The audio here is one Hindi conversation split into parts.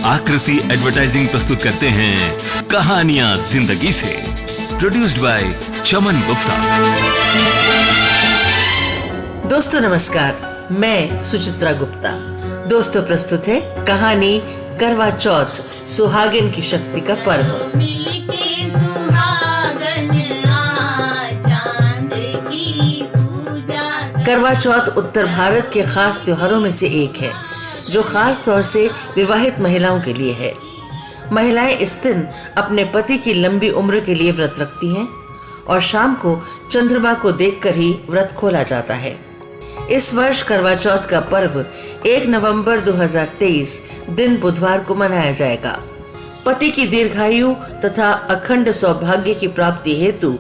आकृति एडवर्टाइजिंग प्रस्तुत करते हैं कहानियां जिंदगी से। प्रोड्यूस्ड बाय चमन गुप्ता। दोस्तों नमस्कार, मैं सुचित्रा गुप्ता। दोस्तों प्रस्तुत है कहानी करवा चौथ, सुहागिन की शक्ति का पर्व। करवा चौथ उत्तर भारत के खास त्योहारों में से एक है, जो खास तौर से विवाहित महिलाओं के लिए है। महिलाएं इस दिन अपने पति की लंबी उम्र के लिए व्रत रखती हैं और शाम को चंद्रमा को देखकर ही व्रत खोला जाता है। इस वर्ष करवा चौथ का पर्व 1 नवंबर 2023 दिन बुधवार को मनाया जाएगा। पति की दीर्घायु तथा अखंड सौभाग्य की प्राप्ति हेतु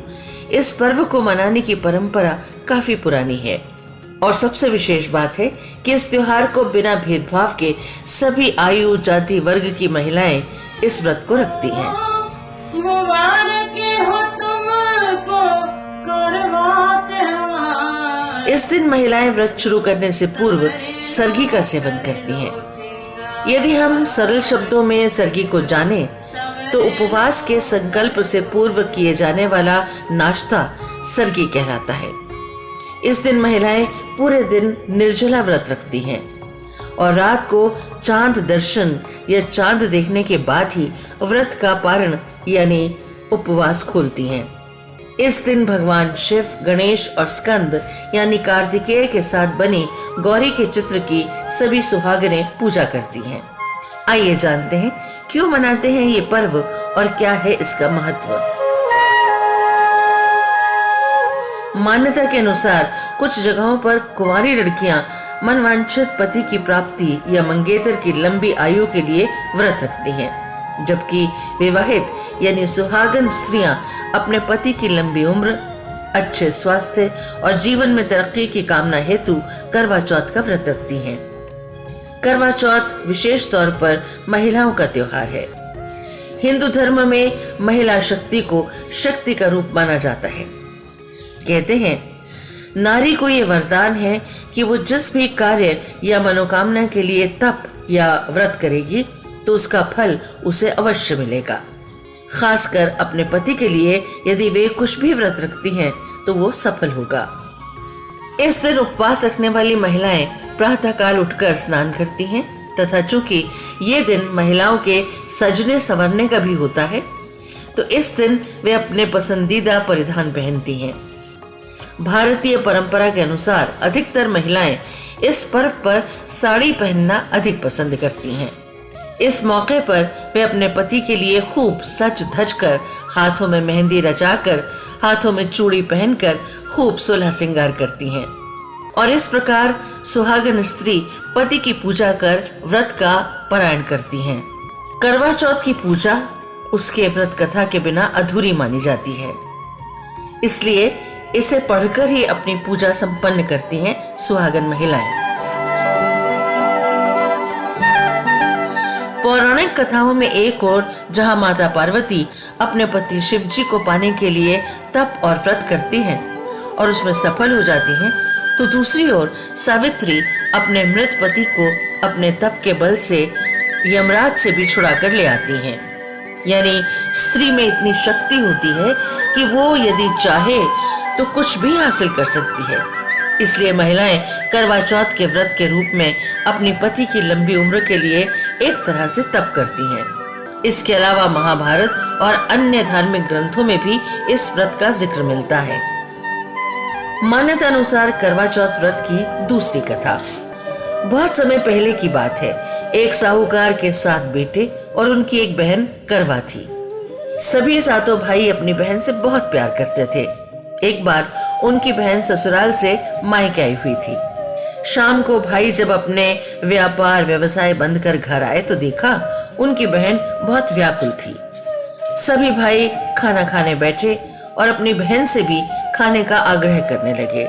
इस पर्व को मनाने की परंपरा काफी पुरानी है और सबसे विशेष बात है कि इस त्योहार को बिना भेदभाव के सभी आयु, जाति, वर्ग की महिलाएं इस व्रत को रखती हैं। इस दिन महिलाएं व्रत शुरू करने से पूर्व सरगी का सेवन करती हैं। यदि हम सरल शब्दों में सरगी को जाने तो उपवास के संकल्प से पूर्व किए जाने वाला नाश्ता सरगी कहलाता है। इस दिन महिलाएं पूरे दिन निर्जला व्रत रखती हैं और रात को चांद दर्शन या चांद देखने के बाद ही व्रत का पारण यानी उपवास खोलती हैं। इस दिन भगवान शिव, गणेश और स्कंद यानी कार्तिकेय के साथ बनी गौरी के चित्र की सभी सुहागिनें पूजा करती हैं। आइए जानते हैं क्यों मनाते हैं ये पर्व और क्या है इसका महत्व। मान्यता के अनुसार कुछ जगहों पर कुंवारी लड़कियां मनवांछित पति की प्राप्ति या मंगेतर की लंबी आयु के लिए व्रत रखती हैं, जबकि विवाहित यानी सुहागन स्त्रियां अपने पति की लंबी उम्र, अच्छे स्वास्थ्य और जीवन में तरक्की की कामना हेतु करवा चौथ का व्रत रखती हैं। करवा चौथ विशेष तौर पर महिलाओं का त्योहार है। हिंदू धर्म में महिला शक्ति को शक्ति का रूप माना जाता है। कहते हैं नारी को ये वरदान है कि वो जिस भी कार्य या मनोकामना के लिए तप या व्रत करेगी तो उसका फल उसे अवश्य मिलेगा। खासकर अपने पति के लिए यदि वे कुछ भी व्रत रखती हैं तो वो सफल होगा। इस दिन उपवास रखने वाली महिलाएं प्रातःकाल उठकर स्नान करती हैं तथा चूंकि ये दिन महिलाओं के सजने संवरने का भी होता है तो इस दिन वे अपने पसंदीदा परिधान पहनती हैं। भारतीय परंपरा के अनुसार अधिकतर महिलाएं इस पर्व पर साड़ी पहनना अधिक पसंद करती हैं। इस मौके पर वे अपने पति के लिए खूब सज धज कर, हाथों में मेहंदी रचाकर, हाथों में चूड़ी पहनकर खूब सुलह श्रृंगार करती हैं और इस प्रकार सुहागन स्त्री पति की पूजा कर व्रत का पारायण करती हैं। करवा चौथ की पूजा उसके व्रत कथा के बिना अधूरी मानी जाती है, इसलिए इसे पढ़कर ही अपनी पूजा संपन्न करती हैं सुहागन महिलाएं। पौराणिक कथाओं में एक ओर जहां माता पार्वती अपने पति शिव जी को पाने के लिए तप और व्रत करती हैं और उसमें सफल हो जाती हैं, तो दूसरी ओर सावित्री अपने मृत पति को अपने तप के बल से यमराज से भी छुड़ा कर ले आती हैं। यानी स्त्री में इतनी शक्ति होती है कि वो यदि चाहे तो कुछ भी हासिल कर सकती है। इसलिए महिलाएं करवा चौथ के व्रत के रूप में अपने पति की लंबी उम्र के लिए एक तरह से तप करती हैं। इसके अलावा महाभारत और अन्य धार्मिक ग्रंथों में भी इस व्रत का जिक्र मिलता है। मान्यता अनुसार करवा चौथ व्रत की दूसरी कथा बहुत समय पहले की बात है। एक साहूकार के 7 बेटे और उनकी एक बहन करवा थी। सभी 7 भाई अपनी बहन से बहुत प्यार करते थे। एक बार उनकी बहन ससुराल से मायके आई हुई थी। शाम को भाई जब अपने व्यापार व्यवसाय बंद कर घर आए तो देखा उनकी बहन बहुत व्याकुल थी। सभी भाई खाना खाने बैठे और अपनी बहन से भी खाने का आग्रह करने लगे,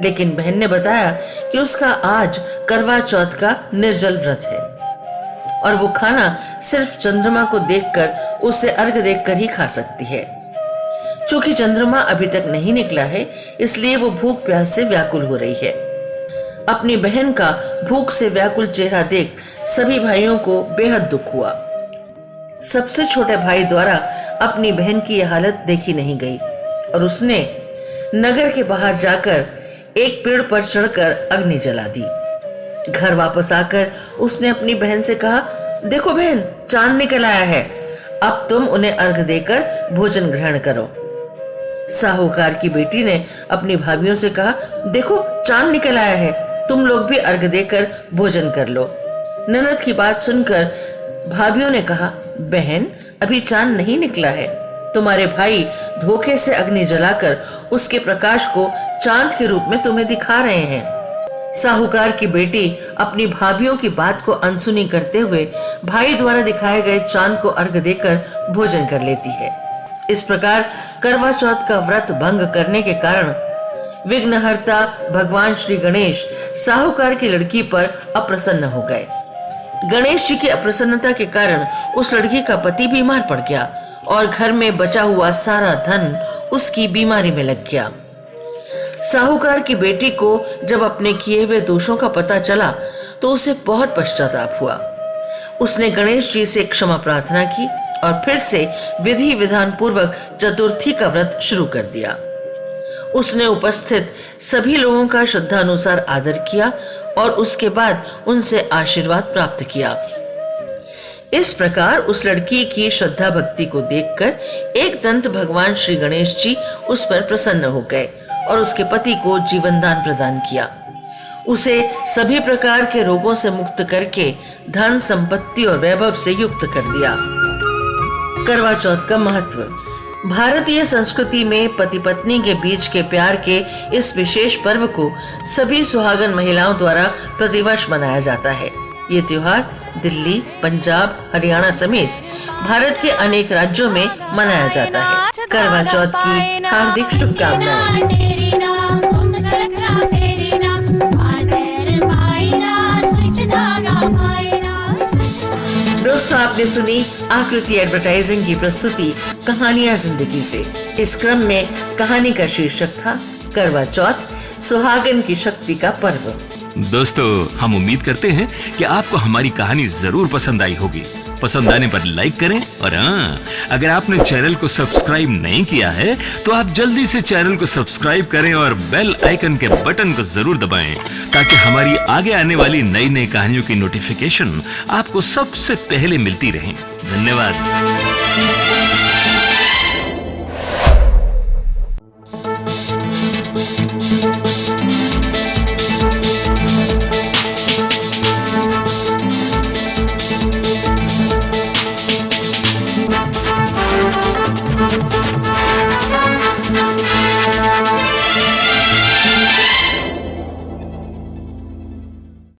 लेकिन बहन ने बताया कि उसका आज करवा चौथ का निर्जल व्रत है और वो खाना सिर्फ चंद्रमा को देखकर, उसे अर्घ देकर ही खा सकती है। चूंकि चंद्रमा अभी तक नहीं निकला है, इसलिए वो भूख प्यास से व्याकुल हो रही है। अपनी बहन का भूख से व्याकुल चेहरा देख सभी भाइयों को बेहद दुख हुआ। सबसे छोटे भाई द्वारा अपनी बहन की यह हालत देखी नहीं गई और उसने नगर के बाहर जाकर एक पेड़ पर चढ़कर अग्नि जला दी। घर वापस आकर उसने अपनी बहन से कहा, देखो बहन, चांद निकल आया है, अब तुम उन्हें अर्घ देकर भोजन ग्रहण करो। साहूकार की बेटी ने अपनी भाभियों से कहा, देखो चांद निकल आया है, तुम लोग भी अर्घ देकर भोजन कर लो। ननद की बात सुनकर भाभियों ने कहा, बहन अभी चांद नहीं निकला है, तुम्हारे भाई धोखे से अग्नि जलाकर उसके प्रकाश को चांद के रूप में तुम्हें दिखा रहे हैं। साहूकार की बेटी अपनी भाभियों की बात को अनसुनी करते हुए भाई द्वारा दिखाए गए चांद को अर्घ देकर भोजन कर लेती है। इस प्रकार करवा चौथ का व्रत भंग करने के कारण विघ्नहर्ता भगवान श्री गणेश साहूकार की लड़की पर अप्रसन्न हो गए। गणेश जी की अप्रसन्नता के कारण उस लड़की का पति बीमार पड़ गया और घर में बचा हुआ सारा धन उसकी बीमारी में लग गया। साहूकार की बेटी को जब अपने किए हुए दोषों का पता चला तो उसे बहुत पश्चाताप हुआ। उसने गणेश जी से क्षमा प्रार्थना की और फिर से विधि विधान पूर्वक चतुर्थी का व्रत शुरू कर दिया। उसने उपस्थित सभी लोगों का श्रद्धानुसार आदर किया और उसके बाद उनसे आशीर्वाद प्राप्त किया। इस प्रकार उस लड़की की श्रद्धा भक्ति को देखकर एक दंत भगवान श्री गणेश जी उस पर प्रसन्न हो गए और उसके पति को जीवन दान प्रदान किया। उसे सभी प्रकार के रोगों से मुक्त करके धन संपत्ति और वैभव से युक्त कर दिया। करवा चौथ का महत्व। भारतीय संस्कृति में पति पत्नी के बीच के प्यार के इस विशेष पर्व को सभी सुहागन महिलाओं द्वारा प्रतिवर्ष मनाया जाता है। ये त्योहार दिल्ली, पंजाब, हरियाणा समेत भारत के अनेक राज्यों में मनाया जाता है। करवा चौथ की हार्दिक शुभकामनाएं। दोस्तों, आपने सुनी आकृति एडवर्टाइजिंग की प्रस्तुति कहानियां जिंदगी से। इस क्रम में कहानी का शीर्षक था करवा चौथ, सुहागन की शक्ति का पर्व। दोस्तों, हम उम्मीद करते हैं कि आपको हमारी कहानी जरूर पसंद आई होगी। पसंद आने पर लाइक करें और हाँ, अगर आपने चैनल को सब्सक्राइब नहीं किया है तो आप जल्दी से चैनल को सब्सक्राइब करें और बेल आइकन के बटन को जरूर दबाएं ताकि हमारी आगे आने वाली नई नई कहानियों की नोटिफिकेशन आपको सबसे पहले मिलती रहे। धन्यवाद।